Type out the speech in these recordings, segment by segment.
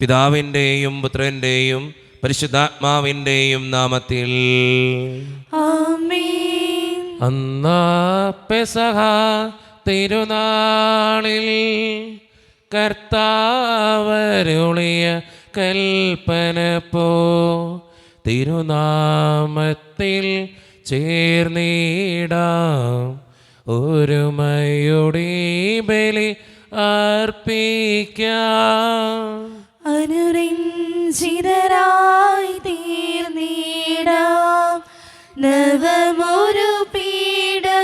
പിതാവിൻ്റെയും പുത്രൻ്റെയും പരിശുദ്ധാത്മാവിൻ്റെയും നാമത്തിൽ ആമേൻ. അന്നാ പെസഹ തിരുനാളിൽ കർത്താവരുളിയ കൽപ്പന പോ തിരുനാമത്തിൽ ചേർന്നിടാം ഒരുമയോടെ ബലി അർപ്പിക്കാം. അനുരഞ്ജിതരായി തീർന്നിടാം നവമൊരു പീഠമൊരുക്കിടാം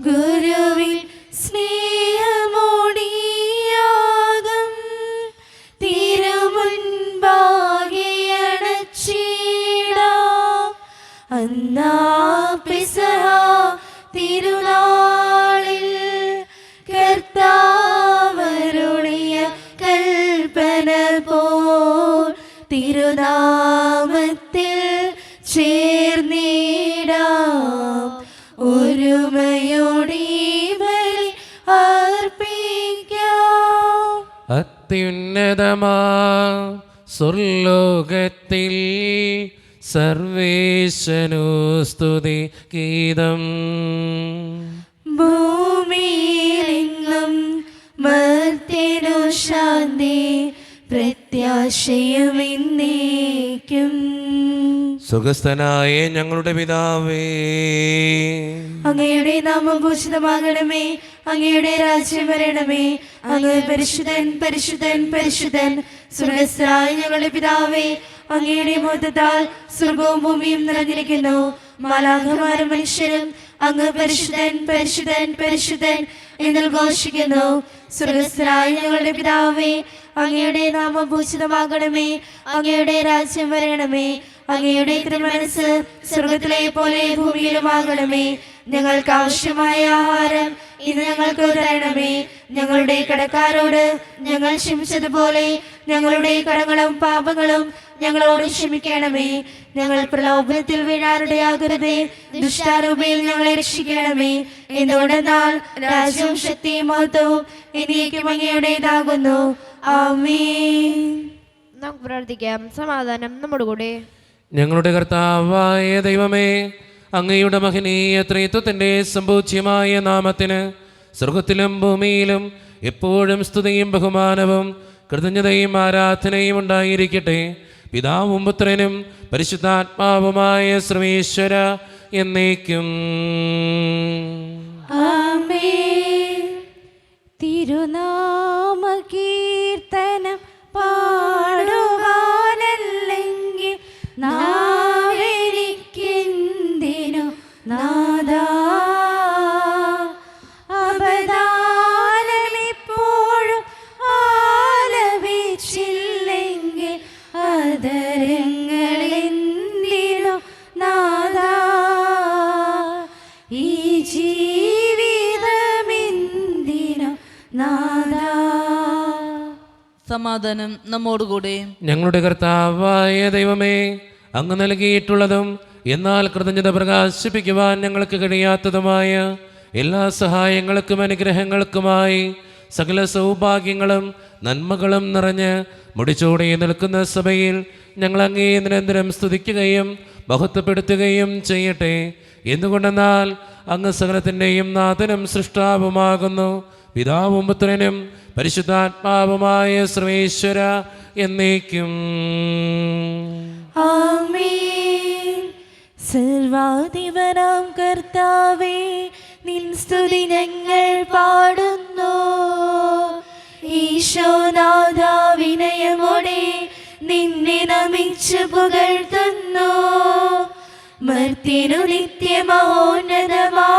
ഗുരുവിൽ സ്നേഹമോടിയാകും തിരുമുൻപാകെ അണച്ചിടാം. അന്നാ പെസഹ തിരുനാളിൽ കർത്താവരുളിയ കൽപ്പന പോൽ തിരുനാമത്തിൽ ചേർന്നിടാം ഒരുമയോടെ ബലി അർപ്പിക്കാം. അത്യുന്നതമാ സ്വർലോകത്തിൽ സർവേശനു സ്തുതി ഗീതം. ഭൂമിയിലെങ്ങും മർത്യനു ശാന്തി പ്രത്യാശയും എന്നേക്കും. സുഖസ്ഥനായ ഞങ്ങളുടെ പിതാവേ, അങ്ങയുടെ നാമം പൂജിതമാകണമേ, അങ്ങയുടെ രാജ്യം വരണമേ, അങ്ങ് പരിശുദ്ധൻ പരിശുദ്ധൻ പരിശുദ്ധൻ. സ്വർഗ്ഗസ്ഥനായ ഞങ്ങളുടെ പിതാവേ, അങ്ങയുടെ മഹത്വത്താൽ സ്വർഗവും ഭൂമിയും നിറഞ്ഞിരിക്കുന്നു. മാലാഖമാരും മനുഷ്യരും അങ്ങ് പരിശുദ്ധൻ പരിശുദ്ധൻ പരിശുദ്ധൻ എന്ന് ഘോഷിക്കുന്നു. സ്വർഗ്ഗസ്ഥനായ ഞങ്ങളുടെ പിതാവേ, അങ്ങയുടെ നാമം പൂജിതമാകണമേ, അങ്ങയുടെ രാജ്യം വരണമേ, അങ്ങയുടെ തിരുമനസ്സ് സ്വർഗത്തിലെ പോലെ ഭൂമിയിലുമാകണമേ. ഞങ്ങൾക്ക് ആവശ്യമായ ആഹാരം ഇന്ന് ഞങ്ങൾക്ക് തരണമേ. ഞങ്ങളുടെ കടക്കാരോട് ഞങ്ങൾ ക്ഷമിച്ചതുപോലെ ഞങ്ങളുടെ കടങ്ങളും പാപങ്ങളും ഞങ്ങളോട് ക്ഷമിക്കണമേ. ഞങ്ങൾ പ്രലോഭനത്തിൽ വീഴാനിടയാകരുതേ, ദുഷ്ടാരൂപയിൽ ഞങ്ങളെ രക്ഷിക്കണമേ. എന്തുകൊണ്ടെന്നാൽ രാജ്യവും ശക്തിയും മഹത്വവും എന്നേക്കും അങ്ങയുടേതാകുന്നു. ആമേൻ. നമുക്ക് പ്രാർത്ഥിക്കാം. സമാധാനം നമ്മുടെ കൂടെ. ഞങ്ങളുടെ കർത്താവായ ദൈവമേ, അങ്ങയുടെ മഹനീയ ത്രിത്വത്തിൻ്റെ സമ്പൂജ്യമായ നാമത്തിന് സ്വർഗത്തിലും ഭൂമിയിലും എപ്പോഴും സ്തുതിയും ബഹുമാനവും കൃതജ്ഞതയും ആരാധനയും ഉണ്ടായിരിക്കട്ടെ. പിതാവും പുത്രനും പരിശുദ്ധാത്മാവുമായ സർവേശ്വര എന്നേക്കും. ആമേൻ. തിരുനാമ കീർത്തനം പാടുവാനല്ലെങ്കിൽ നാവെനിക്കെന്തിനു നാദാ. അപദാനമെപ്പോഴും ആലപിച്ചില്ലെങ്കിൽ അതരങ്ങളെന്തിനു നാദാ. ഈ ജീവിതമെന്തിനു നാദാ. സമാധാനം നമ്മോടുകൂടെ. ഞങ്ങളുടെ കർത്താവായ ദൈവമേ, അങ്ങ് നൽകിയിട്ടുള്ളതും എന്നാൽ കൃതജ്ഞത പ്രകാശിപ്പിക്കുവാൻ ഞങ്ങൾക്ക് കഴിയാത്തതുമായ എല്ലാ സഹായങ്ങൾക്കും അനുഗ്രഹങ്ങൾക്കുമായി സകല സൗഭാഗ്യങ്ങളും നന്മകളും നിറഞ്ഞ് മുടിച്ചോടെ നിൽക്കുന്ന സഭയിൽ ഞങ്ങൾ അങ്ങേ നിരന്തരം സ്തുതിക്കുകയും മഹത്വപ്പെടുത്തുകയും ചെയ്യട്ടെ. എന്തുകൊണ്ടെന്നാൽ അങ്ങ് സകലത്തിൻ്റെയും നാഥനും സൃഷ്ടാവുമാകുന്നു. പിതാവും പുത്രനും പരിശുദ്ധാത്മാവുമായ സർവേശ്വര എന്നേക്കും. ആമേൻ. സർവാധിപനാം കർത്താവേ, നിൻ സ്തുതി ഞങ്ങൾ പാടുന്നു. ഈശോനാഥ, വിനയമോടെ നിന്നെ നമിച്ചു പുകഴ്ത്തുന്നു. മർത്യനു നിത്യമഹോന്നതമാ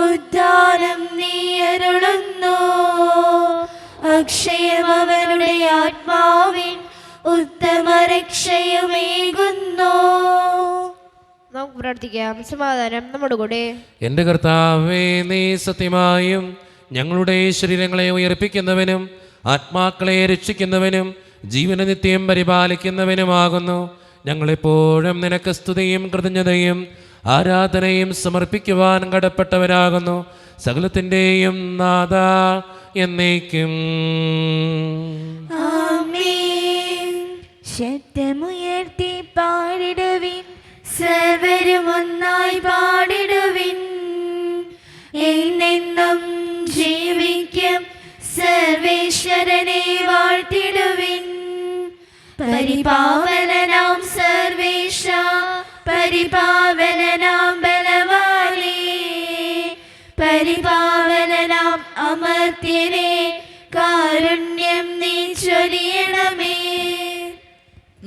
ഉദ്ധാനം നീ അരുളുന്നു. അക്ഷയം അവരുടെ ആത്മാവിൻ ഉത്തമ രക്ഷയുമേകുന്നു. നമുക്ക് പ്രാർത്ഥിക്കാം. സമാധാനം നമ്മുടെ കൂടെ. എൻ്റെ കർത്താവേ, നീ സത്യമായും ഞങ്ങളുടെ ശരീരങ്ങളെ ഉയർപ്പിക്കുന്നവനും ആത്മാക്കളെ രക്ഷിക്കുന്നവനും ജീവന നിത്യം പരിപാലിക്കുന്നവനുമാകുന്നു. ഞങ്ങളെപ്പോഴും നിനക്ക് സ്തുതിയും കൃതജ്ഞതയും ആരാധനയും സമർപ്പിക്കുവാൻ കടപ്പെട്ടവരാകുന്നു. സകലത്തിൻ്റെയും നാഥ, എന്നേക്കും. ആമേൻ. ശബ്ദമുയർത്തി പാടിടുവിൻ, സർവരും ഒന്നായി പാടിടുവിൻ. എന്നെന്നും ജീവിക്കും സർവേശ്വരനെ വാഴ്ത്തിടുവിൻ. പരിപാവനനാം സർവേശ, പരിപാവനനാം ബലവാനേ, പരിപാവനനാം അമർത്യനേ, കാരുണ്യം നീ ചൊരിയണമേ.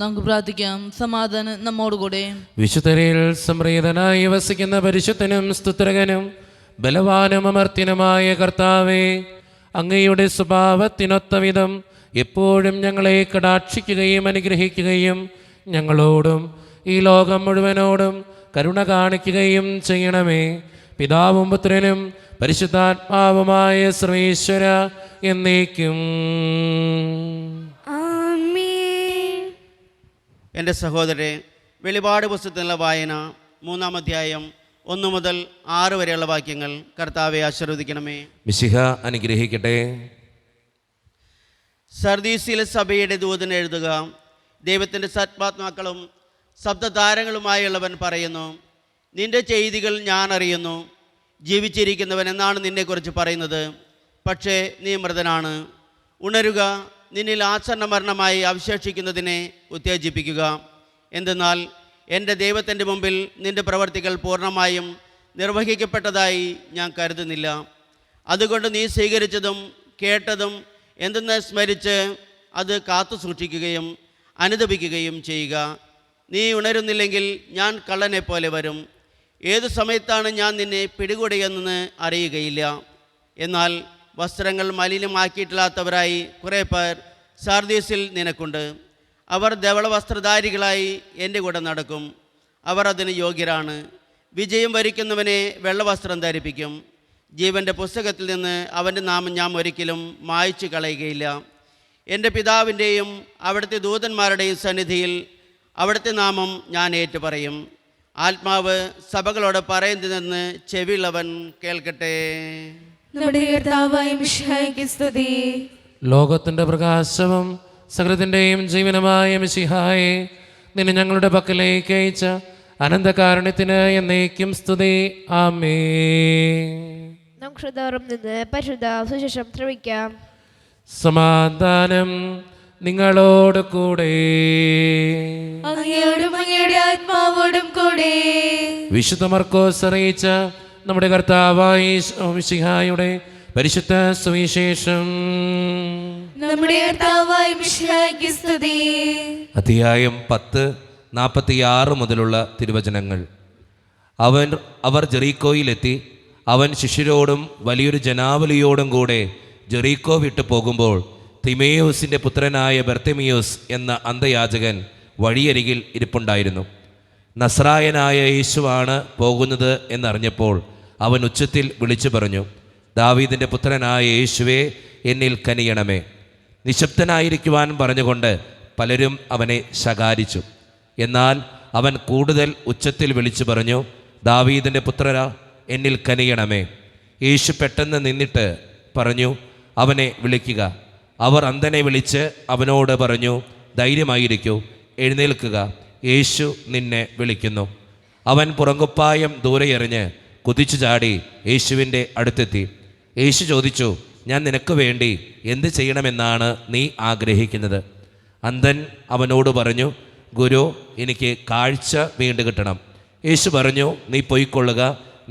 നമുക്ക് പ്രാർത്ഥിക്കാം. സമാധാനം നമ്മോടുകൂടെ. വിശുദ്ധരിൽ സംപ്രീതനായി വസിക്കുന്ന പരിശുദ്ധനും സ്തുത്രകനും ബലവാനും അമർത്യനുമായ കർത്താവേ, അങ്ങയുടെ സ്വഭാവത്തിനൊത്ത വിധം എപ്പോഴും ഞങ്ങളെ കടാക്ഷിക്കുകയും അനുഗ്രഹിക്കുകയും ഞങ്ങളോടും ഈ ലോകം മുഴുവനോടും കരുണ കാണിക്കുകയും ചെയ്യണമേ. പിതാവും പുത്രനും പരിശുദ്ധാത്മാവുമായ സർവേശ്വര എന്നേക്കും. ആമേൻ. എൻ്റെ സഹോദരരെ, വെളിപാട് പുസ്തകത്തിലുള്ള വായന 3-ാം അധ്യായം 1 മുതൽ 6 വരെയുള്ള വാക്യങ്ങൾ കർത്താവെ ആശീർവദിക്കണമേ. മിശിഹ അനുഗ്രഹിക്കട്ടെ. സർദീസിലെ സഭയുടെ ദൂതൻ എഴുതുക. ദൈവത്തിൻ്റെ സത്മാത്മാക്കളും ശബ്ദതാരങ്ങളുമായുള്ളവൻ പറയുന്നു, നിന്റെ ചെയ്തികൾ ഞാൻ അറിയുന്നു. ജീവിച്ചിരിക്കുന്നവൻ എന്നാണ് നിന്നെക്കുറിച്ച് പറയുന്നത്, പക്ഷേ നീ മൃതനാണ്. ഉണരുക, നിന്നിൽ ആസന്ന മരണമായി അവശേഷിക്കുന്നതിനെ ഉത്തേജിപ്പിക്കുക. എന്തെന്നാൽ എൻ്റെ ദൈവത്തിൻ്റെ മുമ്പിൽ നിന്റെ പ്രവർത്തികൾ പൂർണ്ണമായും നിർവഹിക്കപ്പെട്ടതായി ഞാൻ കരുതുന്നില്ല. അതുകൊണ്ട് നീ സ്വീകരിച്ചതും കേട്ടതും എന്തെന്ന് സ്മരിച്ച് അത് കാത്തു സൂക്ഷിക്കുകയും അനുദപിക്കുകയും ചെയ്യുക. നീ ഉണരുന്നില്ലെങ്കിൽ ഞാൻ കള്ളനെപ്പോലെ വരും. ഏതു സമയത്താണ് ഞാൻ നിന്നെ പിടികൂടിയെന്ന് അറിയുകയില്ല. എന്നാൽ വസ്ത്രങ്ങൾ മലിനമാക്കിയിട്ടില്ലാത്തവരായി കുറേ പേർ സാർദീസിൽ നിനക്കുണ്ട്. അവർ ധവള വസ്ത്രധാരികളായി എൻ്റെ കൂടെ നടക്കും. അവർ അതിന് യോഗ്യരാണ്. വിജയം വരിക്കുന്നവനെ വെള്ളവസ്ത്രം ധരിപ്പിക്കും. ജീവൻ്റെ പുസ്തകത്തിൽ നിന്ന് അവൻ്റെ നാമം ഞാൻ ഒരിക്കലും മായ്ച്ചു കളയുകയില്ല. എൻ്റെ പിതാവിൻ്റെയും അവിടുത്തെ ദൂതന്മാരുടെയും സന്നിധിയിൽ അവിടുത്തെ നാമം ഞാൻ ഏറ്റുപറയും. ആത്മാവ് സഭകളോട് പറയുന്നതെന്ന് ചെവിയുള്ളവൻ കേൾക്കട്ടെ. നമ്മുടെ കർത്താവായ മിശിഹായ്ക്ക് സ്തുതി. ലോകത്തിൻ്റെ പ്രകാശവും സകലത്തിൻ്റെയും ജീവനുമായ മിശിഹായെ, നിന്നെ ഞങ്ങളുടെ പക്കലേക്ക് അയച്ച അനന്തകാരുണ്യത്തിന് എന്നേക്കും സ്തുതി. ആമേൻ. നമുക്ക് ശ്രദ്ധാറും നിന്ന് പരിശുദ്ധ സുശേഷം ശ്രമിക്കാം. സമാധാനം നിങ്ങളോട് കൂടെ. അങ്ങയോടും അങ്ങയുടെ ആത്മാവോടും കൂടെ. വിശുദ്ധ മർക്കോസ് അറിയിച്ച നമ്മുടെ കർത്താവായ മിശിഹായുടെ പരിശുദ്ധ സുവിശേഷം. നമ്മുടെ കർത്താവായ മിശിഹായ്ക്ക് സ്തുതി. അധ്യായം 10:46 മുതലുള്ള തിരുവചനങ്ങൾ. അവർ ജെറീക്കോയിലെത്തി. അവൻ ശിഷ്യരോടും വലിയൊരു ജനാവലിയോടും കൂടെ ജെറീക്കോ വിട്ടു പോകുമ്പോൾ തിമേയോസിൻ്റെ പുത്രനായ ബർത്തിമിയോസ് എന്ന അന്ധയാചകൻ വഴിയരികിൽ ഇരിപ്പുണ്ടായിരുന്നു. നസ്രായനായ യേശുവാണ് പോകുന്നത് എന്നറിഞ്ഞപ്പോൾ അവൻ ഉച്ചത്തിൽ വിളിച്ചു പറഞ്ഞു, ദാവീദിൻ്റെ പുത്രനായ യേശുവേ, എന്നിൽ കനിയണമേ. നിശബ്ദനായിരിക്കുവാൻ പറഞ്ഞുകൊണ്ട് പലരും അവനെ ശകാരിച്ചു. എന്നാൽ അവൻ കൂടുതൽ ഉച്ചത്തിൽ വിളിച്ചു പറഞ്ഞു, ദാവീദിൻ്റെ പുത്രനാ, എന്നിൽ കനിയണമേ. യേശു പെട്ടെന്ന് നിന്നിട്ട് പറഞ്ഞു, അവനെ വിളിക്കുക. അവർ അന്ധനെ വിളിച്ച് അവനോട് പറഞ്ഞു, ധൈര്യമായിരിക്കൂ, എഴുന്നേൽക്കുക, യേശു നിന്നെ വിളിക്കുന്നു. അവൻ പുറങ്കുപ്പായം ദൂരെ എറിഞ്ഞ് കുതിച്ചു ചാടി യേശുവിൻ്റെ അടുത്തെത്തി. യേശു ചോദിച്ചു, ഞാൻ നിനക്ക് വേണ്ടി എന്ത് ചെയ്യണമെന്നാണ് നീ ആഗ്രഹിക്കുന്നത്? അന്ധൻ അവനോട് പറഞ്ഞു, ഗുരു, എനിക്ക് കാഴ്ച വീണ്ടും കിട്ടണം. യേശു പറഞ്ഞു, നീ പൊയ്ക്കൊള്ളുക,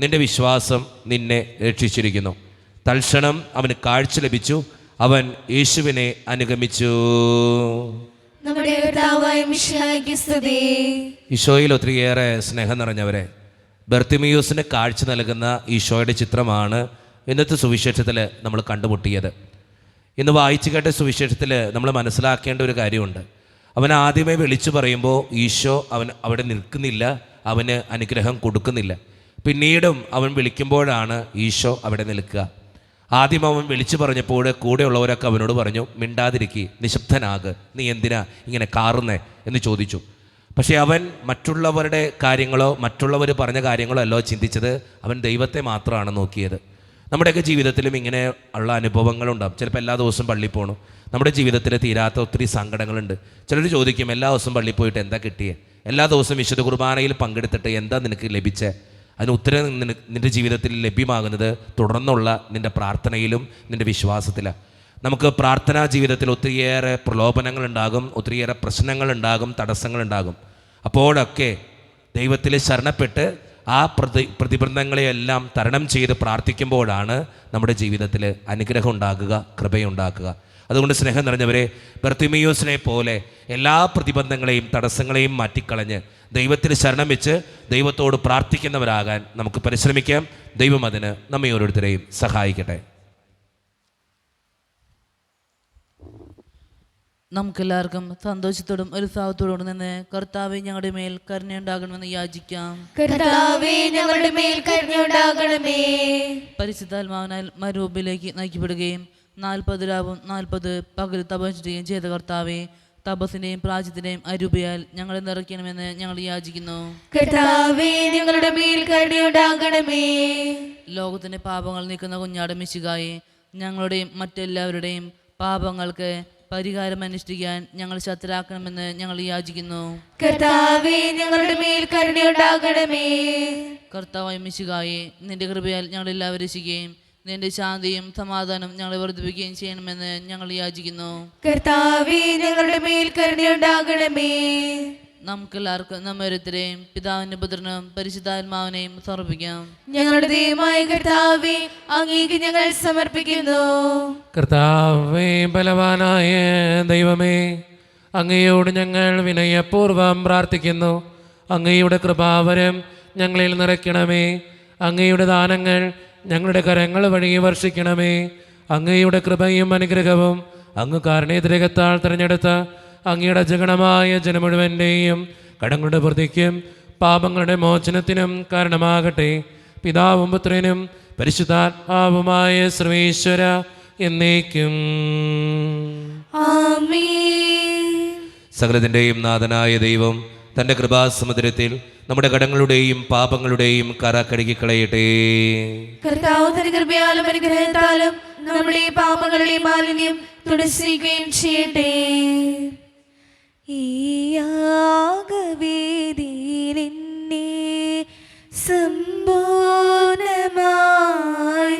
നിന്റെ വിശ്വാസം നിന്നെ രക്ഷിച്ചിരിക്കുന്നു. തൽക്ഷണം അവന് കാഴ്ച ലഭിച്ചു. അവൻ യേശുവിനെ അനുഗമിച്ചു. നമ്മുടെ കർത്താവായ മിശിഹായ്ക്ക് സ്തുതി. ഈശോയിൽ ഒത്തിരിയേറെ സ്നേഹം നിറഞ്ഞവരെ, ബർത്തിമിയോസിന് കാഴ്ച നൽകുന്ന ഈശോയുടെ ചിത്രമാണ് ഇന്നത്തെ സുവിശേഷത്തിൽ നമ്മൾ കണ്ടുമുട്ടിയത്. ഇന്ന് വായിച്ചു കേട്ട സുവിശേഷത്തിൽ നമ്മൾ മനസ്സിലാക്കേണ്ട ഒരു കാര്യമുണ്ട്. അവൻ ആദ്യമേ വിളിച്ചു പറയുമ്പോൾ ഈശോ അവിടെ നിൽക്കുന്നില്ല, അവന് അനുഗ്രഹം കൊടുക്കുന്നില്ല. പിന്നീടും അവൻ വിളിക്കുമ്പോഴാണ് ഈശോ അവിടെ നിൽക്കുക. ആദ്യം അവൻ വിളിച്ചു പറഞ്ഞപ്പോൾ കൂടെയുള്ളവരൊക്കെ അവനോട് പറഞ്ഞു, മിണ്ടാതിരിക്കുക, നിശബ്ദനാക്, നീ എന്തിനാ ഇങ്ങനെ കാറുന്നേ എന്ന് ചോദിച്ചു. പക്ഷേ അവൻ മറ്റുള്ളവരുടെ കാര്യങ്ങളോ മറ്റുള്ളവർ പറഞ്ഞ കാര്യങ്ങളോ അല്ലോ ചിന്തിച്ചത്, അവൻ ദൈവത്തെ മാത്രമാണ് നോക്കിയത്. നമ്മുടെയൊക്കെ ജീവിതത്തിലും ഇങ്ങനെ ഉള്ള അനുഭവങ്ങളുണ്ടാകും. ചിലപ്പോൾ എല്ലാ ദിവസവും പള്ളിയിൽ പോകണം. നമ്മുടെ ജീവിതത്തിൽ തീരാത്ത ഒത്തിരി സങ്കടങ്ങളുണ്ട്. ചിലർ ചോദിക്കും, എല്ലാ ദിവസവും പള്ളിയിൽ പോയിട്ട് എന്താ കിട്ടിയേ? എല്ലാ ദിവസവും വിശുദ്ധ കുർബാനയിൽ പങ്കെടുത്തിട്ട് എന്താ നിനക്ക് ലഭിച്ചേ? അതിന് ഉത്തരം നിൻ്റെ ജീവിതത്തിൽ ലഭ്യമാകുന്നത് തുടർന്നുള്ള നിൻ്റെ പ്രാർത്ഥനയിലും നിൻ്റെ വിശ്വാസത്തിലാണ്. നമുക്ക് പ്രാർത്ഥനാ ജീവിതത്തിൽ ഒത്തിരിയേറെ പ്രലോഭനങ്ങളുണ്ടാകും, ഒത്തിരിയേറെ പ്രശ്നങ്ങളുണ്ടാകും, തടസ്സങ്ങളുണ്ടാകും. അപ്പോഴൊക്കെ ദൈവത്തിൽ ശരണപ്പെട്ട് ആ പ്രതിബന്ധങ്ങളെയെല്ലാം തരണം ചെയ്ത് പ്രാർത്ഥിക്കുമ്പോഴാണ് നമ്മുടെ ജീവിതത്തിൽ അനുഗ്രഹം ഉണ്ടാകുക, കൃപയുണ്ടാക്കുക. അതുകൊണ്ട് സ്നേഹം നിറഞ്ഞവരെ, ബർത്തിമേയോസിനെ പോലെ എല്ലാ പ്രതിബന്ധങ്ങളെയും തടസ്സങ്ങളെയും മാറ്റിക്കളഞ്ഞ് ദൈവത്തിൽ ശരണം വെച്ച് ദൈവത്തോട് പ്രാർത്ഥിക്കുന്നവരാകാൻ നമുക്ക് പരിശ്രമിക്കാം. ദൈവം അതിന് നമ്മെ ഓരോരുത്തരെയും സഹായിക്കട്ടെ. നമുക്കെല്ലാവർക്കും സന്തോഷത്തോടും ഉത്സാഹത്തോടും നിന്ന് കർത്താവെ ഞങ്ങളുടെ മേൽ കരുണയുണ്ടാകണമെന്ന് യാചിക്കാം. കർത്താവേ, ഞങ്ങളുടെ മേൽ കരുണയുണ്ടാകണമേ. പരിശുദ്ധാത്മാവിനാൽ മരുഭൂമിയിലേക്ക് നയിക്കപ്പെടുകയും 40 രാവും 40 പകൽ തപസ്സുകയും ചെയ്ത കർത്താവെ, തപസ്സിന്റെയും പ്രാചിത്തിന്റെയും അരൂപയാൽ ഞങ്ങളെ നിറയ്ക്കണമെന്ന് ഞങ്ങൾ യാചിക്കുന്നു. കർത്താവേ, ഞങ്ങളുടെ മേൽ കരുണയുണ്ടാകണമേ. ലോകത്തിന്റെ പാപങ്ങൾ നീക്കുന്ന കുഞ്ഞാട് മിശിഹായെ, ഞങ്ങളുടെയും മറ്റെല്ലാവരുടെയും പാപങ്ങൾക്ക് പരിഹാരം അനുഷ്ഠിക്കാൻ ഞങ്ങൾ ശക്തരാക്കണമെന്ന് ഞങ്ങൾ യാചിക്കുന്നു. കർത്താവേ, ഞങ്ങളുടെ മേൽ കരുണയുണ്ടാകണമേ. കർത്താവായ മിശിഹായെ, നിന്റെ കൃപയാൽ ഞങ്ങൾ എല്ലാവരും രക്ഷിക്കുകയും നിന്റെ ശാന്തിയും സമാധാനം ഞങ്ങളെ വർദ്ധിപ്പിക്കുകയും ചെയ്യണമെന്ന് ഞങ്ങൾ യാചിക്കുന്നു. കർത്താവേ, ഞങ്ങളുടെ മേൽ കരുണയുണ്ടാകണമേ. നമുക്കെല്ലാവർക്കും നമ്മോരോരുത്തരെയും പിതാവിനും പുത്രനും പരിശുദ്ധാത്മാവിനെയും സമർപ്പിക്കാം. ഞങ്ങളുടെ ദൈവമായ കർത്താവേ, അങ്ങേക്ക് ഞങ്ങൾ സമർപ്പിക്കുന്നു. കർത്താവേ, ബലവാനായ ദൈവമേ, അങ്ങയോട് ഞങ്ങൾ വിനയപൂർവ്വം പ്രാർത്ഥിക്കുന്നു. അങ്ങയുടെ കൃപാവരം ഞങ്ങളിൽ നിറയ്ക്കണമേ. അങ്ങയുടെ ദാനങ്ങൾ ഞങ്ങളുടെ കരങ്ങൾ വഴി വർഷിക്കണമേ. അങ്ങയുടെ കൃപയും അനുഗ്രഹവും അങ്ങ് കാരുണ്യതിരകത്താൽ തിരഞ്ഞെടുത്ത അങ്ങയുടെ ജഗണമായ ജനം മുഴുവൻ്റെയും കടങ്ങളുടെ പ്രതിക്കും പാപങ്ങളുടെ മോചനത്തിനും കാരണമാകട്ടെ. പിതാവും പുത്രനും പരിശുദ്ധാത്മാവുമായ സർവേശ്വര എന്നേക്കും ആമേൻ. സകലത്തിൻ്റെയും നാഥനായ ദൈവം തൻ്റെ കൃപാസമുദ്രത്തിൽ നമ്മുടെ കടങ്ങളുടെയും പാപങ്ങളുടെയും കര കഴുകിക്കളയട്ടെ. കർത്താവ് തന്റെ കൃപയാലും അനുഗ്രഹത്താലും നമ്മുടെ പാപങ്ങളുടെ മാലിന്യം തുടച്ചിരിക്കുകയും ചെയ്യട്ടെ. ഈ യാഗവേദിയിൽ എന്നെ സമ്പൂർണ്ണമായി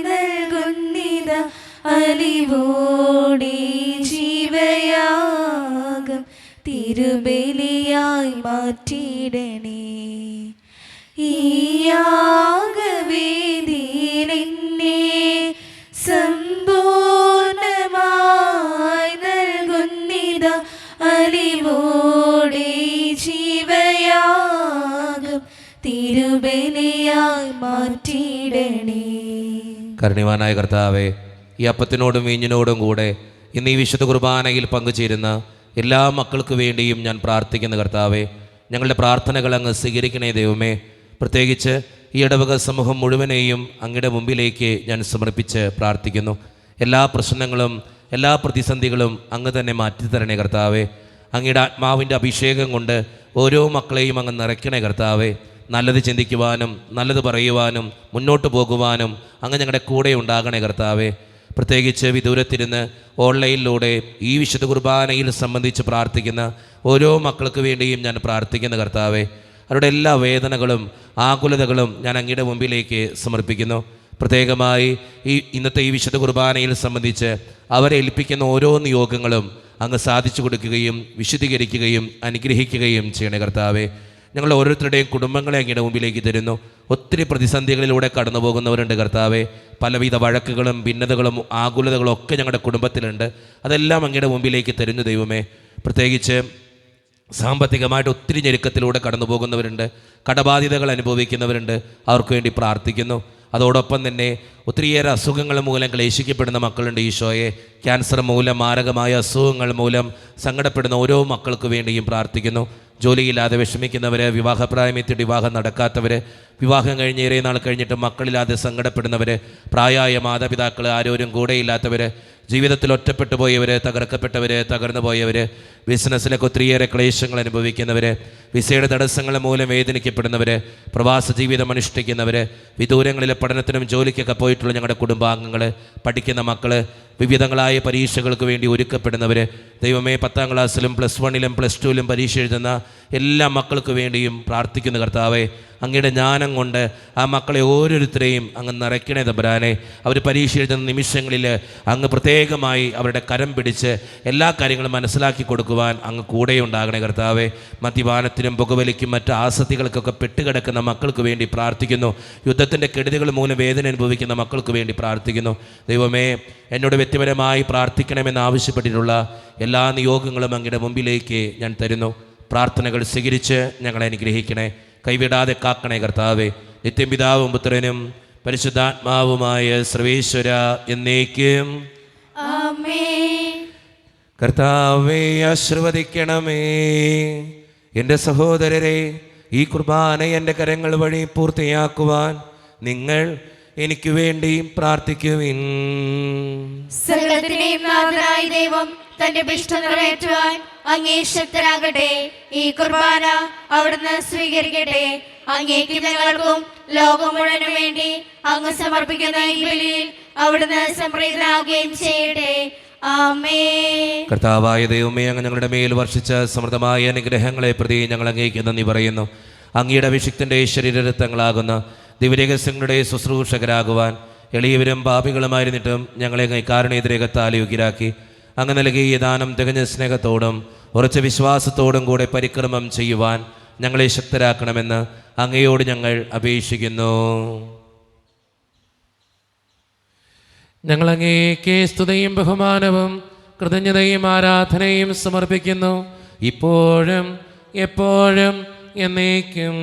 നൽകുന്നിത അലിവോടെ ജീവയാഗം തിരുബലിയായി മാറ്റിയിടണേ. ഈ യാഗവേദിയിൽ എന്നെ സമ്പൂർണ്ണമായി നൽകുന്നിത അലിവോടെ ജീവയാഗം തിരുബലിയായി മാറ്റിയിടണേ. കരുണ്യവാനായ കർത്താവേ, ഈ അപ്പത്തിനോടും വീഞ്ഞിനോടും കൂടെ ഇന്ന് ഈ വിശുദ്ധ കുർബാനയിൽ പങ്കുചേരുന്ന എല്ലാ മക്കൾക്ക് വേണ്ടിയും ഞാൻ പ്രാർത്ഥിക്കുന്ന കർത്താവേ, ഞങ്ങളുടെ പ്രാർത്ഥനകൾ അങ്ങ് സ്വീകരിക്കണേ ദൈവമേ. പ്രത്യേകിച്ച് ഈ ഇടവക സമൂഹം മുഴുവനെയും അങ്ങയുടെ മുമ്പിലേക്ക് ഞാൻ സമർപ്പിച്ച് പ്രാർത്ഥിക്കുന്നു. എല്ലാ പ്രശ്നങ്ങളും എല്ലാ പ്രതിസന്ധികളും അങ്ങ് തന്നെ മാറ്റിത്തരണേ കർത്താവേ. അങ്ങയുടെ ആത്മാവിൻ്റെ അഭിഷേകം കൊണ്ട് ഓരോ മക്കളെയും അങ്ങ് നിറയ്ക്കണേ കർത്താവേ. നല്ലത് ചിന്തിക്കുവാനും നല്ലത് പറയുവാനും മുന്നോട്ട് പോകുവാനും അങ്ങ് ഞങ്ങളുടെ കൂടെ ഉണ്ടാകണേ കർത്താവേ. പ്രത്യേകിച്ച് വിദൂരത്തിരുന്ന് ഓൺലൈനിലൂടെ ഈ വിശുദ്ധ കുർബാനയിൽ സംബന്ധിച്ച് പ്രാർത്ഥിക്കുന്ന ഓരോ മക്കൾക്ക് വേണ്ടിയും ഞാൻ പ്രാർത്ഥിക്കുന്ന കർത്താവേ. അവരുടെ എല്ലാ വേദനകളും ആകുലതകളും ഞാൻ അങ്ങയുടെ മുമ്പിലേക്ക് സമർപ്പിക്കുന്നു. പ്രത്യേകമായി ഇന്നത്തെ ഈ വിശുദ്ധ കുർബാനയിൽ സംബന്ധിച്ച് അവരെ ഏൽപ്പിക്കുന്ന ഓരോ നിയോഗങ്ങളും അങ്ങ് സാധിച്ചു കൊടുക്കുകയും വിശുദ്ധീകരിക്കുകയും അനുഗ്രഹിക്കുകയും ചെയ്യണേ കർത്താവേ. ഞങ്ങൾ ഓരോരുത്തരുടെയും കുടുംബങ്ങളെ അങ്ങയുടെ മുമ്പിലേക്ക് തരുന്നു. ഒത്തിരി പ്രതിസന്ധികളിലൂടെ കടന്നു പോകുന്നവരുണ്ട് കർത്താവേ. പലവിധ വഴക്കുകളും ഭിന്നതകളും ആകുലതകളും ഒക്കെ ഞങ്ങളുടെ കുടുംബത്തിലുണ്ട്. അതെല്ലാം അങ്ങയുടെ മുമ്പിലേക്ക് തരുന്നു ദൈവമേ. പ്രത്യേകിച്ച് സാമ്പത്തികമായിട്ട് ഒത്തിരി ഞെരുക്കത്തിലൂടെ കടന്നു പോകുന്നവരുണ്ട്, കടബാധ്യതകൾ അനുഭവിക്കുന്നവരുണ്ട്. അവർക്ക് വേണ്ടി പ്രാർത്ഥിക്കുന്നു. അതോടൊപ്പം തന്നെ ഒത്തിരിയേറെ അസുഖങ്ങൾ മൂലം ക്ലേശിക്കപ്പെടുന്ന മക്കളുണ്ട് ഈശോയെ. ക്യാൻസർ മൂലം, മാരകമായ അസുഖങ്ങൾ മൂലം സങ്കടപ്പെടുന്ന ഓരോ മക്കൾക്ക് വേണ്ടിയും പ്രാർത്ഥിക്കുന്നു. ജോലിയില്ലാതെ വിഷമിക്കുന്നവർ, വിവാഹപ്രായമെത്തി വിവാഹം നടക്കാത്തവർ, വിവാഹം കഴിഞ്ഞ് ഏറെ നാൾ കഴിഞ്ഞിട്ട് മക്കളില്ലാതെ സങ്കടപ്പെടുന്നവർ, പ്രായമായ മാതാപിതാക്കൾ ആരോരും കൂടെയില്ലാത്തവർ, ജീവിതത്തിൽ ഒറ്റപ്പെട്ടു പോയവർ, തകർക്കപ്പെട്ടവർ, തകർന്നു പോയവർ, ബിസിനസ്സിലൊക്കെ ഒത്തിരിയേറെ ക്ലേശങ്ങൾ അനുഭവിക്കുന്നവർ, വിസയുടെ തടസ്സങ്ങൾ മൂലം വേദനിക്കപ്പെടുന്നവർ, പ്രവാസ ജീവിതം അനുഷ്ഠിക്കുന്നവർ, വിദൂരങ്ങളിലെ പഠനത്തിനും ജോലിക്കൊക്കെ പോയിട്ടുള്ള ഞങ്ങളുടെ കുടുംബാംഗങ്ങൾ, പഠിക്കുന്ന മക്കൾ, വിവിധങ്ങളായ പരീക്ഷകൾക്ക് വേണ്ടി ഒരുക്കപ്പെടുന്നവർ, ദൈവമേ 10ാം ക്ലാസ്സിലും +1ലും +2ലും പരീക്ഷ എഴുതുന്ന എല്ലാ മക്കൾക്ക് വേണ്ടിയും പ്രാർത്ഥിക്കുന്ന കർത്താവേ, അങ്ങയുടെ ജ്ഞാനം കൊണ്ട് ആ മക്കളെ ഓരോരുത്തരെയും അങ്ങ് നിറയ്ക്കണേ തമ്പുരാനെ. അവർ പരീക്ഷ എഴുതുന്ന നിമിഷങ്ങളിൽ അങ്ങ് പ്രത്യേകമായി അവരുടെ കരം പിടിച്ച് എല്ലാ കാര്യങ്ങളും മനസ്സിലാക്കി കൊടുക്കുവാൻ അങ്ങ് കൂടെയുണ്ടാകണേ കർത്താവേ. മദ്യപാനത്തിനും പുകവലിക്കും മറ്റ് ആസക്തികൾക്കൊക്കെ പെട്ടുകിടക്കുന്ന മക്കൾക്ക് വേണ്ടി പ്രാർത്ഥിക്കുന്നു. യുദ്ധത്തിൻ്റെ കെടുതികൾ മൂലം വേദന അനുഭവിക്കുന്ന മക്കൾക്ക് വേണ്ടി പ്രാർത്ഥിക്കുന്നു. ദൈവമേ, എന്നോട് വ്യക്തിപരമായി പ്രാർത്ഥിക്കണമെന്ന് ആവശ്യപ്പെട്ടിട്ടുള്ള എല്ലാ നിയോഗങ്ങളും അങ്ങയുടെ മുമ്പിലേക്ക് ഞാൻ തരുന്നു. പ്രാർത്ഥനകൾ സ്വീകരിച്ച് ഞങ്ങളെ അനുഗ്രഹിക്കണേ, കൈവിടാതെ കാക്കണേ കർത്താവേ. നിത്യം പിതാവും പുത്രനും പരിശുദ്ധാത്മാവുമായ സർവേശ്വര എന്നേക്കും ആമേൻ. കർത്താവേ ആശീർവദിക്കണമേ. എൻ്റെ സഹോദരരെ, ഈ കുർബാന എൻ്റെ കരങ്ങൾ വഴി പൂർത്തിയാക്കുവാൻ നിങ്ങൾ എനിക്ക് വേണ്ടി പ്രാർത്ഥിക്കുവിൻ. സകലത്തിന്റെയും നാഥനായ ദൈവം തന്റെ ഇഷ്ടം നിറവേറ്റുവാൻ അങ്ങേ ശക്തനാകട്ടെ. ഈ കുർബാന അവിടുന്ന് സ്വീകരിക്കട്ടെ. അങ്ങേക്ക് ഞങ്ങൾക്കും ലോകം മുഴുവനും വേണ്ടി അങ്ങ് സമർപ്പിക്കുന്ന ഈ ബലിയിൽ അവിടുന്ന് സംപ്രീതനാകുകയും ചെയ്യട്ടെ. ആമേൻ. കർത്താവായ ദൈവമേ, അങ്ങ് ഞങ്ങളുടെ മേൽ വർഷിച്ച സമൃദ്ധമായ അനുഗ്രഹങ്ങളെ പ്രതി ഞങ്ങൾ അങ്ങേക്ക് നന്ദി പറയുന്നു. അങ്ങയുടെ അഭിഷിക്തൻ്റെ ശരീരരക്തങ്ങളാകുന്ന ദിവ്യരഹസ്യങ്ങളുടെ ശുശ്രൂഷകരാകുവാൻ എളിയവരും പാപികളുമായിരുന്നിട്ടും ഞങ്ങളെ കാരുണ്യതിരകത്താൽ യോഗ്യരാക്കി അങ്ങ് നൽകിയ ദാനം തികഞ്ഞ സ്നേഹത്തോടും ഉറച്ച വിശ്വാസത്തോടും കൂടെ പരിക്രമം ചെയ്യുവാൻ ഞങ്ങളെ ശക്തരാക്കണമെന്ന് അങ്ങയോട് ഞങ്ങൾ അപേക്ഷിക്കുന്നു. ഞങ്ങൾ അങ്ങേക്ക് സ്തുതിയും ബഹുമാനവും കൃതജ്ഞതയും ആരാധനയും സമർപ്പിക്കുന്നു, ഇപ്പോഴും എപ്പോഴും എന്നേക്കും.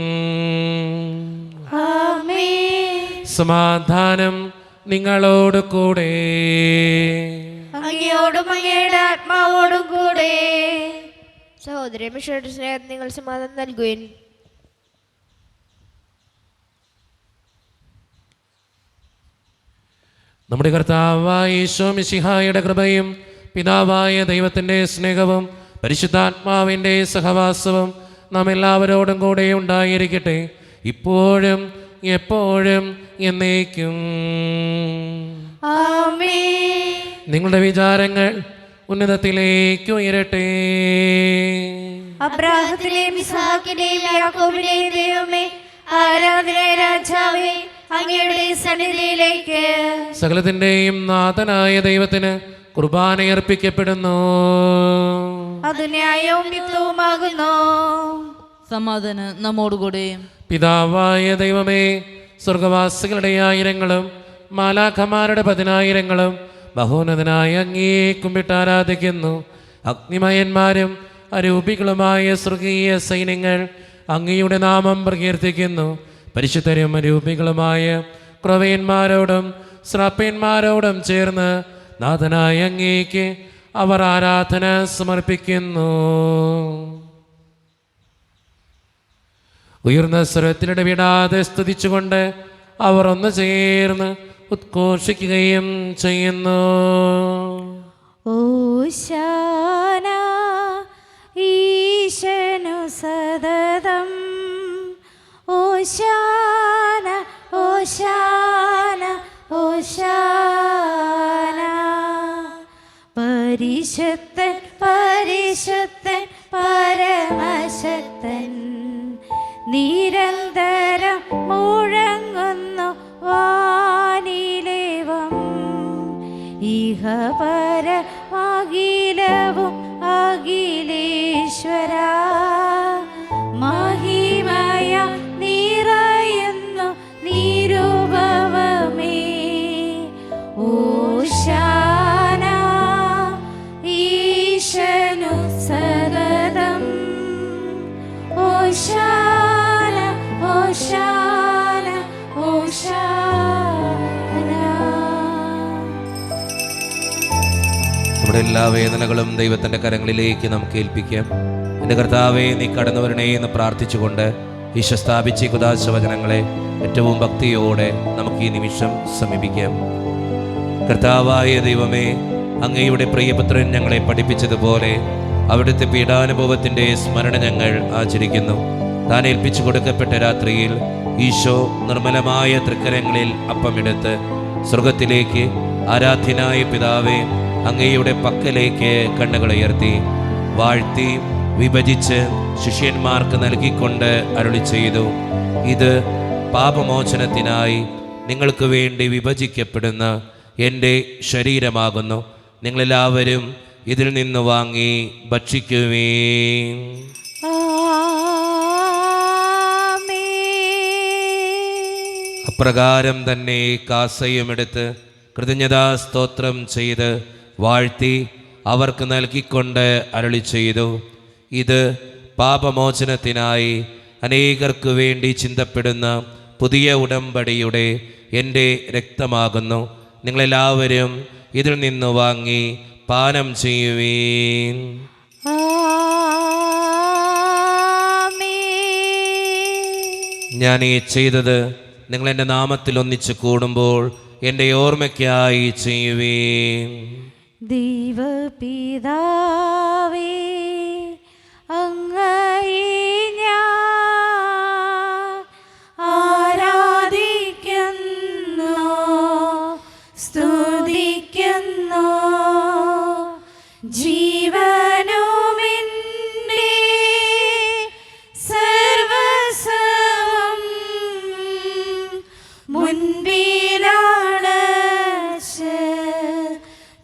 ആമേൻ. സമാധാനം നിങ്ങളോട് കൂടെ. അങ്ങയോടും അങ്ങയുടെ ആത്മാവോടും കൂടെ. സഹോദരൻ മിഷയുടെ സ്നേഹത്തിൽ നിങ്ങൾ സമാധാനം നൽകുവിൻ. നമ്മുടെ കർത്താവായ ഈശോ മിശിഹായുടെ കൃപയും പിതാവായ ദൈവത്തിൻ്റെ സ്നേഹവും പരിശുദ്ധാത്മാവിൻ്റെ സഹവാസവും നാം എല്ലാവരോടും കൂടെ ഉണ്ടായിരിക്കട്ടെ, ഇപ്പോഴും എപ്പോഴും എന്നേക്കും. ആമേൻ. നിങ്ങളുടെ വിചാരങ്ങൾ ഉന്നതത്തിലേക്ക് ഉയരട്ടെ. അബ്രാഹത്തിലെയും ഇസ്ഹാക്കിലെയും യാക്കോബിലെയും ദൈവമേ, ആരാധനായ രാജാവേ, അങ്ങയുടെ സന്നിധിയിലേക്ക് സകലത്തിൻ്റെയും നാഥനായ ദൈവത്തിന് കുർബാനയർപ്പിക്കപ്പെടുന്നു. അത് ന്യായവും യുക്തവുമാകുന്നു. സമാധാനം നമ്മോടുകൂടെ. പിതാവായ ദൈവമേ, സ്വർഗവാസികളുടെ ആയിരങ്ങളും മാലാഖമാരുടെ 10,000ങ്ങളും മഹോന്നതനായ അങ്ങേ കുമ്പിട്ട് ആരാധിക്കുന്നു. അഗ്നിമയന്മാരും അരൂപികളുമായ സ്വർഗീയ സൈന്യങ്ങൾ അങ്ങയുടെ നാമം പ്രകീർത്തിക്കുന്നു. പരിശുദ്ധരും അരൂപികളുമായ ക്രവയന്മാരോടും ശ്രാപ്യന്മാരോടും ചേർന്ന് നാഥനായ അങ്ങേക്ക് അവർ ആരാധന സമർപ്പിക്കുന്നു. ഉയർന്ന സ്വരത്തിലിടവിടാതെ സ്തുതിച്ചുകൊണ്ട് അവർ ഒന്ന് ചേർന്ന് ഉദ്ഘോഷിക്കുകയും ചെയ്യുന്നു. ഓശാന ഈശനു സതതം, ഓശാന ഓശാന ഓശാന. പരിശുദ്ധൻ പരിശുദ്ധൻ പരമശക്തൻ, നിരന്തരം മുഴങ്ങുന്നു വാനിലേവം. ഇഹപര അഖിലവും അഖിലേശ്വര, മഹിമയ നിറയുന്നു നിരുപമമേ. ഓശാന ഈശനു സതതം, ഓശാന ഓശാന ഓശാന. നമ്മുടെ എല്ലാ വേദനകളും ദൈവത്തിൻ്റെ കരങ്ങളിലേക്ക് നമുക്ക് ഏൽപ്പിക്കാം. എൻ്റെ കർത്താവേ, നീ കടന്നു വരണേ എന്ന് പ്രാർത്ഥിച്ചുകൊണ്ട് ഈശോ സ്ഥാപിച്ച കുദാശവചനങ്ങളെ ഏറ്റവും ഭക്തിയോടെ നമുക്ക് ഈ നിമിഷം സമീപിക്കാം. കർത്താവായ ദൈവമേ, അങ്ങയുടെ പ്രിയപുത്രൻ ഞങ്ങളെ പഠിപ്പിച്ചതുപോലെ അവിടുത്തെ പീഡാനുഭവത്തിൻ്റെ സ്മരണ ഞങ്ങൾ ആചരിക്കുന്നു. താൻ ഏൽപ്പിച്ചു കൊടുക്കപ്പെട്ട രാത്രിയിൽ ഈശോ നിർമ്മലമായ തൃക്കരങ്ങളിൽ അപ്പമെടുത്ത് സ്വർഗത്തിലേക്ക് ആരാധ്യനായ പിതാവേ അങ്ങയുടെ പക്കലേക്ക് കണ്ണുകളുയർത്തി വാഴ്ത്തി വിഭജിച്ച് ശിഷ്യന്മാർക്ക് നൽകിക്കൊണ്ട് അരുളി ചെയ്തു, ഇത് പാപമോചനത്തിനായി നിങ്ങൾക്ക് വേണ്ടി വിഭജിക്കപ്പെടുന്ന എൻ്റെ ശരീരമാകുന്നു. നിങ്ങളെല്ലാവരും ഇതിൽ നിന്ന് വാങ്ങി ഭക്ഷിക്കുവീൻ. അപ്രകാരം തന്നെ കാസയുമെടുത്ത് കൃതജ്ഞതാ സ്തോത്രം ചെയ്ത് വാഴ്ത്തി അവർക്ക് നൽകിക്കൊണ്ട് അരുളി ചെയ്തു, ഇത് പാപമോചനത്തിനായി അനേകർക്കു വേണ്ടി ചിന്തപ്പെടുന്ന പുതിയ ഉടമ്പടിയുടെ എൻ്റെ രക്തമാകുന്നു. നിങ്ങളെല്ലാവരും ഇതിൽ നിന്ന് വാങ്ങി പാനം ചെയ്യുവീൻ. ഞാൻ ഈ ചെയ്തത് നിങ്ങൾ എൻ്റെ നാമത്തിൽ ഒന്നിച്ച് കൂടുമ്പോൾ എൻ്റെ ഓർമ്മയ്ക്കായി ചെയ്യുവീൻ. ദൈവപിതാവേ, അങ്ങയെ ഞാൻ ആരാധിക്കുന്നു, സ്തുതിക്കുന്നു. ജീവനുമെൻ്റെ സർവസ്വം മുൻപിലാണ്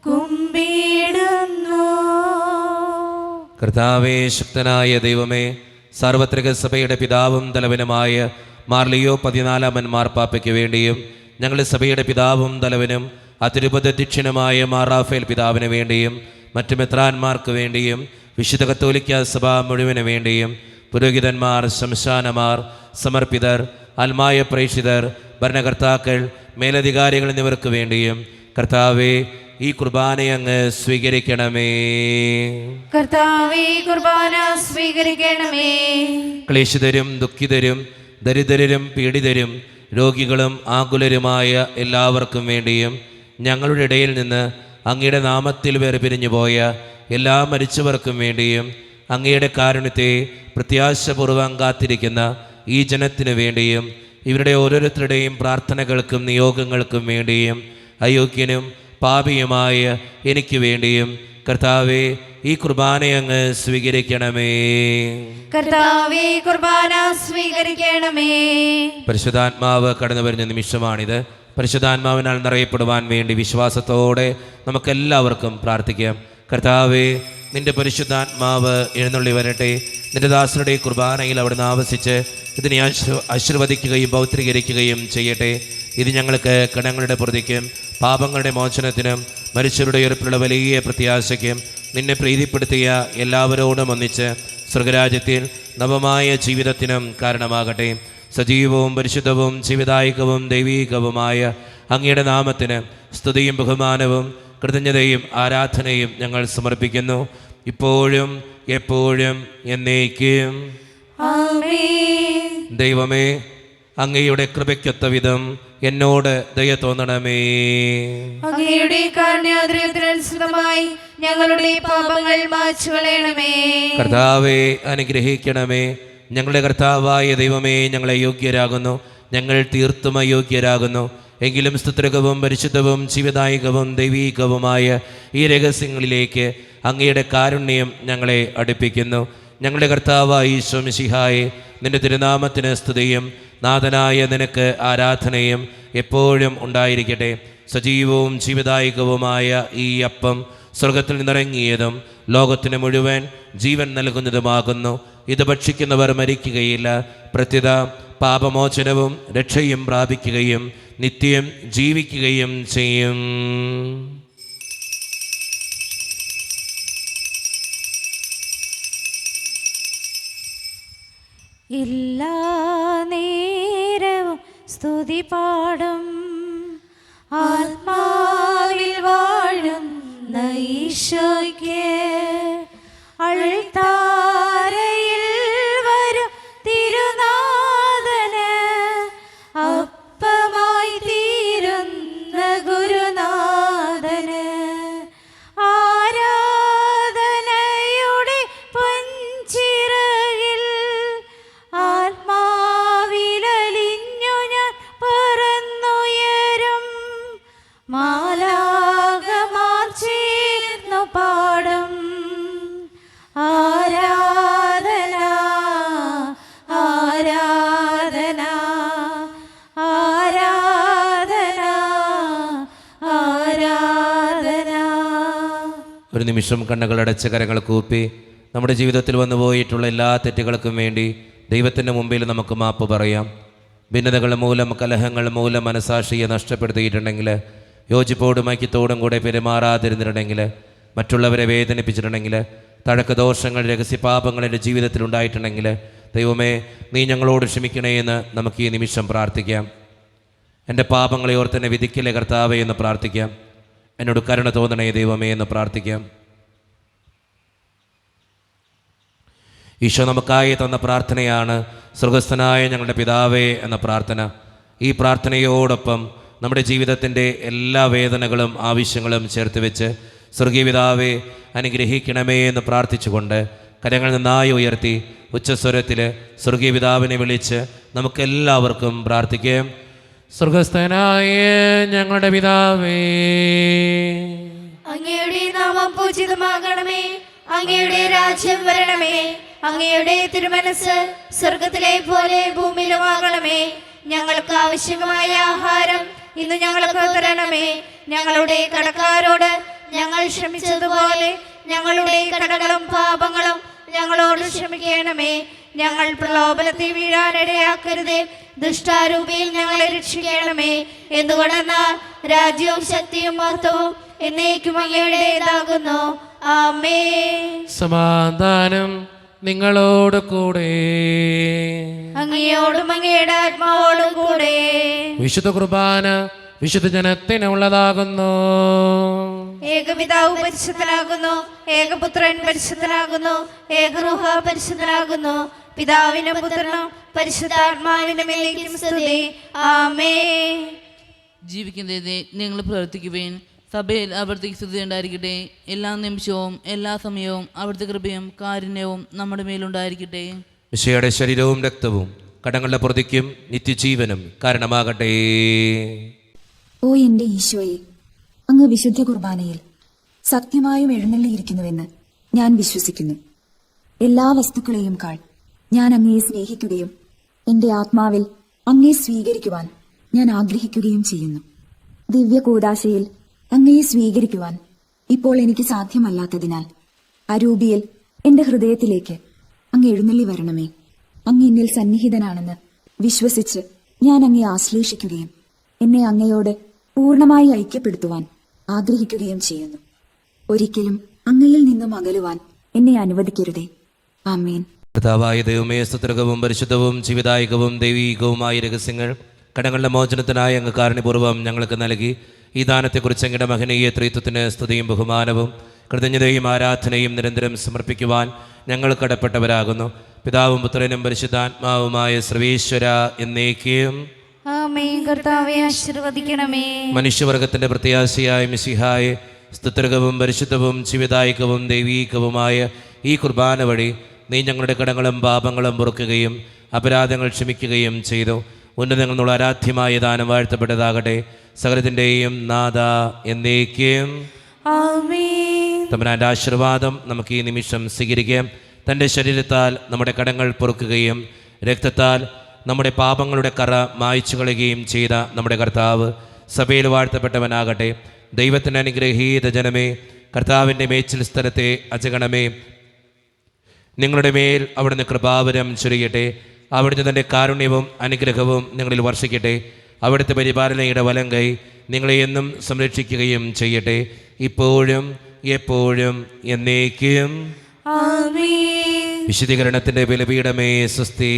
കുമ്പിടുന്നു. കർത്താവേ, ശക്തനായ ദൈവമേ, സാർവത്രിക സഭയുടെ പിതാവും തലവനുമായ മാർ ലിയോ 14 മാർപ്പാപ്പയ്ക്ക് വേണ്ടിയും ഞങ്ങളുടെ സഭയുടെ പിതാവും തലവനും അതിരുപതധ്യക്ഷനുമായ മാർ റാഫേൽ പിതാവിന് വേണ്ടിയും മറ്റു മെത്രാന്മാർക്ക് വേണ്ടിയും വിശുദ്ധ കത്തോലിക്ക സഭ മുഴുവന് വേണ്ടിയും പുരോഹിതന്മാർ, ശംശാനമാർ, സമർപ്പിതർ, ആത്മായ പ്രേക്ഷിതർ, ഭരണകർത്താക്കൾ, മേലധികാരികൾ എന്നിവർക്ക് വേണ്ടിയും കർത്താവേ ഈ കുർബാനയങ്ങ് സ്വീകരിക്കണമേ. കർത്താവേ, കുർബാന സ്വീകരിക്കണമേ. ക്ലേശിതരും ദുഃഖിതരും ദരിദ്രരും പീഡിതരും രോഗികളും ആകുലരുമായ എല്ലാവർക്കും വേണ്ടിയും ഞങ്ങളുടെ ഇടയിൽ നിന്ന് അങ്ങയുടെ നാമത്തിൽ വേർപിരിഞ്ഞു പോയ എല്ലാ മരിച്ചവർക്കും വേണ്ടിയും അങ്ങയുടെ കാരുണ്യത്തെ പ്രത്യാശപൂർവ്വം കാത്തിരിക്കുന്ന ഈ ജനത്തിനു വേണ്ടിയും ഇവരുടെ ഓരോരുത്തരുടെയും പ്രാർത്ഥനകൾക്കും നിയോഗങ്ങൾക്കും വേണ്ടിയും അയോഗ്യനും പാപിയുമായ എനിക്ക് വേണ്ടിയും കർത്താവേ ഈ കുർബാനയങ്ങ് സ്വീകരിക്കണമേ. കർത്താവേ, കുർബാന സ്വീകരിക്കണമേ. പരിശുദ്ധാത്മാവ് കടന്നു വരുന്ന നിമിഷമാണിത്. പരിശുദ്ധാത്മാവിനാൽ നിറയപ്പെടുവാൻ വേണ്ടി വിശ്വാസത്തോടെ നമുക്കെല്ലാവർക്കും പ്രാർത്ഥിക്കാം. കർത്താവേ, നിന്റെ പരിശുദ്ധാത്മാവ് എഴുന്നള്ളി വരട്ടെ. നിന്റെ ദാസരുടെ കുർബാനയിൽ അവിടുന്ന് ആവസിച്ച് ഇതിനെ ആശീർവദിക്കുകയും പൗത്രീകരിക്കുകയും ചെയ്യട്ടെ. ഇത് ഞങ്ങൾക്ക് കടങ്ങളുടെ പ്രതിക്കും പാപങ്ങളുടെ മോചനത്തിനും മരിച്ചവരുടെ ഉയർപ്പിലുള്ള വലിയ പ്രത്യാശയ്ക്കും നിന്നെ പ്രീതിപ്പെടുത്തിയ എല്ലാവരോടും ഒന്നിച്ച് സ്വർഗരാജ്യത്തിൽ നവമായ ജീവിതത്തിനും കാരണമാകട്ടെ. സജീവവും പരിശുദ്ധവും ജീവിതായികവും ദൈവീകവുമായ അങ്ങയുടെ നാമത്തിന് സ്തുതിയും ബഹുമാനവും കൃതജ്ഞതയും ആരാധനയും ഞങ്ങൾ സമർപ്പിക്കുന്നു, ഇപ്പോഴും എപ്പോഴും എന്നേക്കും. ആമേൻ. ദൈവമേ, അങ്ങയുടെ കൃപയ്ക്കൊത്ത വിധം എന്നോട് ദയ തോന്നണമേ. അങ്ങയുടെ കാരുണ്യാദ്രയത്തിനനുസൃതമായി ഞങ്ങളുടെ പാപങ്ങൾ മായ്ച്ചു കളയണമേ. കർത്താവെ അനുഗ്രഹിക്കണമേ. ഞങ്ങളുടെ കർത്താവായ ദൈവമേ, ഞങ്ങളെ യോഗ്യരാകുന്നു, ഞങ്ങൾ തീർത്തും അയോഗ്യരാകുന്നു. എങ്കിലും സ്തുത്യർഹവും പരിശുദ്ധവും ജീവദായകവും ദൈവീകവുമായ ഈ രഹസ്യങ്ങളിലേക്ക് അങ്ങയുടെ കാരുണ്യം ഞങ്ങളെ അടുപ്പിക്കുന്നു. ഞങ്ങളുടെ കർത്താവായ ഈശോ മിശിഹായെ, നിന്റെ തിരുനാമത്തിന് സ്തുതിയും നാഥനായ നിനക്ക് ആരാധനയും എപ്പോഴും ഉണ്ടായിരിക്കട്ടെ. സജീവവും ജീവദായകവുമായ ഈ അപ്പം സ്വർഗത്തിൽ നിന്നിറങ്ങിയതും ലോകത്തിന് മുഴുവൻ ജീവൻ നൽകുന്നതുമാകുന്നു. ഇത് ഭക്ഷിക്കുന്നവർ മരിക്കുകയില്ല, പ്രത്യുത പാപമോചനവും രക്ഷയും പ്രാപിക്കുകയും നിത്യം ജീവിക്കുകയും ചെയ്യും. എല്ലാ നേരവും സ്തുതി പാടും ആത്മാവിൽ വാഴുന്ന ഈശോയ്ക്ക് അൾത്താരയിൽ വരും തിരുനാഥന് അപ്പമായി തീരുന്ന ഗുരുനാഥന് ആരാധനയുടെ ഒരു നിമിഷം കണ്ണുകളടച്ച് കരങ്ങൾ കൂപ്പി നമ്മുടെ ജീവിതത്തിൽ വന്നുപോയിട്ടുള്ള എല്ലാ തെറ്റുകൾക്കും വേണ്ടി ദൈവത്തിൻ്റെ മുമ്പിൽ നമുക്ക് മാപ്പ് പറയാം. ഭിന്നതകൾ മൂലം, കലഹങ്ങൾ മൂലം മനസാക്ഷിയെ നഷ്ടപ്പെടുത്തിയിട്ടുണ്ടെങ്കിൽ, യോജിപ്പോടും ഐക്യത്തോടും കൂടെ പെരുമാറാതിരുന്നിട്ടുണ്ടെങ്കിൽ, മറ്റുള്ളവരെ വേദനിപ്പിച്ചിട്ടുണ്ടെങ്കിൽ, തഴക്കദോഷങ്ങൾ, രഹസ്യപാപങ്ങൾ എൻ്റെ ജീവിതത്തിൽ ഉണ്ടായിട്ടുണ്ടെങ്കിൽ, ദൈവമേ നീ ഞങ്ങളോട് ക്ഷമിക്കണേ എന്ന് നമുക്ക് ഈ നിമിഷം പ്രാർത്ഥിക്കാം. എൻ്റെ പാപങ്ങളെ ഓർത്തെന്നെ വിധിക്കലേ കർത്താവേ എന്ന് പ്രാർത്ഥിക്കാം. എന്നോട് കരുണ തോന്നണേ ദൈവമേ എന്ന് പ്രാർത്ഥിക്കാം. ഈശോ നമുക്കായി തന്ന പ്രാർത്ഥനയാണ് സ്വർഗസ്ഥനായ ഞങ്ങളുടെ പിതാവേ എന്ന പ്രാർത്ഥന. ഈ പ്രാർത്ഥനയോടൊപ്പം നമ്മുടെ ജീവിതത്തിൻ്റെ എല്ലാ വേദനകളും ആവശ്യങ്ങളും ചേർത്ത് വെച്ച് സ്വർഗീയ പിതാവേ അനുഗ്രഹിക്കണമേ എന്ന് പ്രാർത്ഥിച്ചുകൊണ്ട് കരങ്ങൾ നന്നായി ഉയർത്തി ഉച്ചസ്വരത്തിൽ സ്വർഗീയ പിതാവിനെ വിളിച്ച് നമുക്കെല്ലാവർക്കും പ്രാർത്ഥിക്കാം. സ്വർഗസ്ഥനായ ഞങ്ങളുടെ പിതാവേ, അങ്ങയുടെ നാമം പൂജിതമാകണമേ. അങ്ങയുടെ രാജ്യം വരണമേ. അങ്ങയുടെ തിരുമനസ് സ്വർഗത്തിലെ പോലെ ഭൂമിയിലുമാകണമേ. ഞങ്ങൾക്ക് ആവശ്യമായ ആഹാരം ഇന്ന് ഞങ്ങൾക്ക് തരണമേ. ഞങ്ങളുടെ കടക്കാരോട് ഞങ്ങൾ ക്ഷമിച്ചതുപോലെ ഞങ്ങളുടെ കടകളും പാപങ്ങളും ഞങ്ങളോട് ക്ഷമിക്കണമേ. ഞങ്ങൾ പ്രലോഭനത്തിൽ വീഴാനിടയാക്കരുതേ. ദുഷ്ടാരൂപിയിൽ ഞങ്ങളെ രക്ഷിക്കണമേ. എന്തുകൊണ്ടെന്നാൽ രാജ്യവും ശക്തിയും മഹത്വവും എന്നേക്കും അങ്ങയുടേതാകുന്നു. ആമേൻ. സമാധാനം നിങ്ങളോട് കൂടെ. അങ്ങയോടും അങ്ങയുടെ ആത്മാവോടും കൂടെ. വിശുദ്ധ കുർബാന വിശുദ്ധ ജനത്തിനുള്ളതാകുന്നു. ഏകപിതാവ് പരിശുദ്ധനാകുന്നു. ഏകപുത്രൻ പരിശുദ്ധനാകുന്നു. ഏകരൂഹ പരിശുദ്ധനാകുന്നു. പിതാവിനും പുത്രനും പരിശുദ്ധാത്മാവിനും എന്നേക്കും സ്തുതി. ആമേൻ. ജീവിക്കുന്നതിനെ നിങ്ങൾ പ്രവർത്തിക്കുവേൻ. സഭയിൽ അവിടുത്തെ സ്തുതി ഉണ്ടായിരിക്കട്ടെ. എല്ലാ നിമിഷവും എല്ലാ സമയവും അവിടുത്തെ കൃപയും കാരുണ്യവും നമ്മുടെ മേലുണ്ടായിരിക്കട്ടെ. മിശിഹായുടെ ശരീരവും രക്തവും കടങ്ങളുടെ പ്രതിക്കും നിത്യജീവനും കാരണമാകട്ടെ. ഓ എന്റെ ഈശോയെ, അങ്ങ് വിശുദ്ധ കുർബാനയിൽ സത്യമായും എഴുന്നള്ളിയിരിക്കുന്നുവെന്ന് ഞാൻ വിശ്വസിക്കുന്നു. എല്ലാ വസ്തുക്കളെയും കാൾ ഞാൻ അങ്ങയെ സ്നേഹിക്കുകയും എന്റെ ആത്മാവിൽ അങ്ങയെ സ്വീകരിക്കുവാൻ ഞാൻ ആഗ്രഹിക്കുകയും ചെയ്യുന്നു. ദിവ്യ കൂദാശയിൽ അങ്ങയെ സ്വീകരിക്കുവാൻ ഇപ്പോൾ എനിക്ക് സാധ്യമല്ലാത്തതിനാൽ അരൂപിയിൽ എന്റെ ഹൃദയത്തിലേക്ക് അങ്ങ് എഴുന്നള്ളി വരണമേ. അങ്ങ് എന്നിൽ സന്നിഹിതനാണെന്ന് വിശ്വസിച്ച് ഞാൻ അങ്ങയെ ആശ്ലേഷിക്കുകയും എന്നെ അങ്ങയോട് പൂർണ്ണമായി ഐക്യപ്പെടുത്തുവാൻ ആഗ്രഹിക്കുകയും ചെയ്യുന്നു. ഒരിക്കലും അങ്ങയിൽ നിന്നും അകലുവാൻ എന്നെ അനുവദിക്കരുതേ. ആമേൻ. കർത്താവായ ദൈവമേ, സ്തുത്യർഹവും പരിശുദ്ധവും ജീവിതായകവും ദൈവീകവുമായ രഹസ്യങ്ങൾ കടങ്ങളുടെ മോചനത്തിനായി അങ്ങ് കാരുണ്യപൂർവ്വം ഞങ്ങൾക്ക് നൽകി. ഈ ദാനത്തെക്കുറിച്ച് അങ്ങയുടെ മഹനീയ ത്രിത്വത്തിന് സ്തുതിയും ബഹുമാനവും കൃതജ്ഞതയും ആരാധനയും നിരന്തരം സമർപ്പിക്കുവാൻ ഞങ്ങൾ കടപ്പെട്ടവരാകുന്നു. പിതാവും പുത്രനും പരിശുദ്ധാത്മാവുമായ സർവേശ്വര എന്നേക്കും ആമേൻ. കർത്താവേ ആശീർവദിക്കണമേ. മനുഷ്യവർഗത്തിന്റെ പ്രത്യാശയായ മിശിഹായെ, സ്തുത്യർഹവും പരിശുദ്ധവും ജീവിതായകവും ദൈവീകവുമായ ഈ കുർബാന വഴി നീ ഞങ്ങളുടെ കടങ്ങളും പാപങ്ങളും പൊറുക്കുകയും അപരാധങ്ങൾ ക്ഷമിക്കുകയും ചെയ്തു. ഉന്നതങ്ങൾ നിന്നുള്ള ആരാധ്യമായ ദാനം വാഴ്ത്തപ്പെട്ടതാകട്ടെ. സകലത്തിൻ്റെയും നാഥ എന്നേക്കും ആമേൻ. തമ്പുരാന്റെ ആശീർവാദം നമുക്ക് ഈ നിമിഷം സ്വീകരിക്കാം. തൻ്റെ ശരീരത്താൽ നമ്മുടെ കടങ്ങൾ പൊറുക്കുകയും രക്തത്താൽ നമ്മുടെ പാപങ്ങളുടെ കറ മായ്ച്ചു കളയുകയും ചെയ്ത നമ്മുടെ കർത്താവ് സഭയിൽ വാഴ്ത്തപ്പെട്ടവനാകട്ടെ. ദൈവത്തിൻ്റെ അനുഗ്രഹീത ജനമേ, കർത്താവിൻ്റെ മേച്ചിൽ സ്ഥലത്തെ അജഗണമേ, നിങ്ങളുടെ മേൽ അവിടുന്ന് കൃപാവരം ചൊരിയട്ടെ. അവിടുത്തെ തൻ്റെ കാരുണ്യവും അനുഗ്രഹവും നിങ്ങളിൽ വർഷിക്കട്ടെ. അവിടുത്തെ പരിപാലനയുടെ വലം കൈ നിങ്ങളെ എന്നും സംരക്ഷിക്കുകയും ചെയ്യട്ടെ, ഇപ്പോഴും എപ്പോഴും എന്നേക്കും. ആമേൻ. വിശുദ്ധീകരണത്തിന്റെ ബലിപീഠമേ സ്വസ്തി.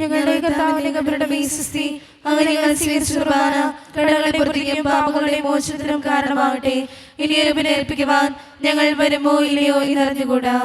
ഞങ്ങളുടെ കർത്താവിന്റെ കബറുടെ സ്വസ്തി. അങ്ങനെ ഞങ്ങൾ സ്വീകരിച്ച കുർബാന കടങ്ങളുടെ പൊറുതിക്കും പാപങ്ങളുടെ മോചനത്തിനും കാരണമാകട്ടെ. ഇനി ഒരു ബലി അർപ്പിക്കുവാൻ ഞങ്ങൾ വരുമോ ഇല്ലയോ എന്നറിഞ്ഞുകൂടാ.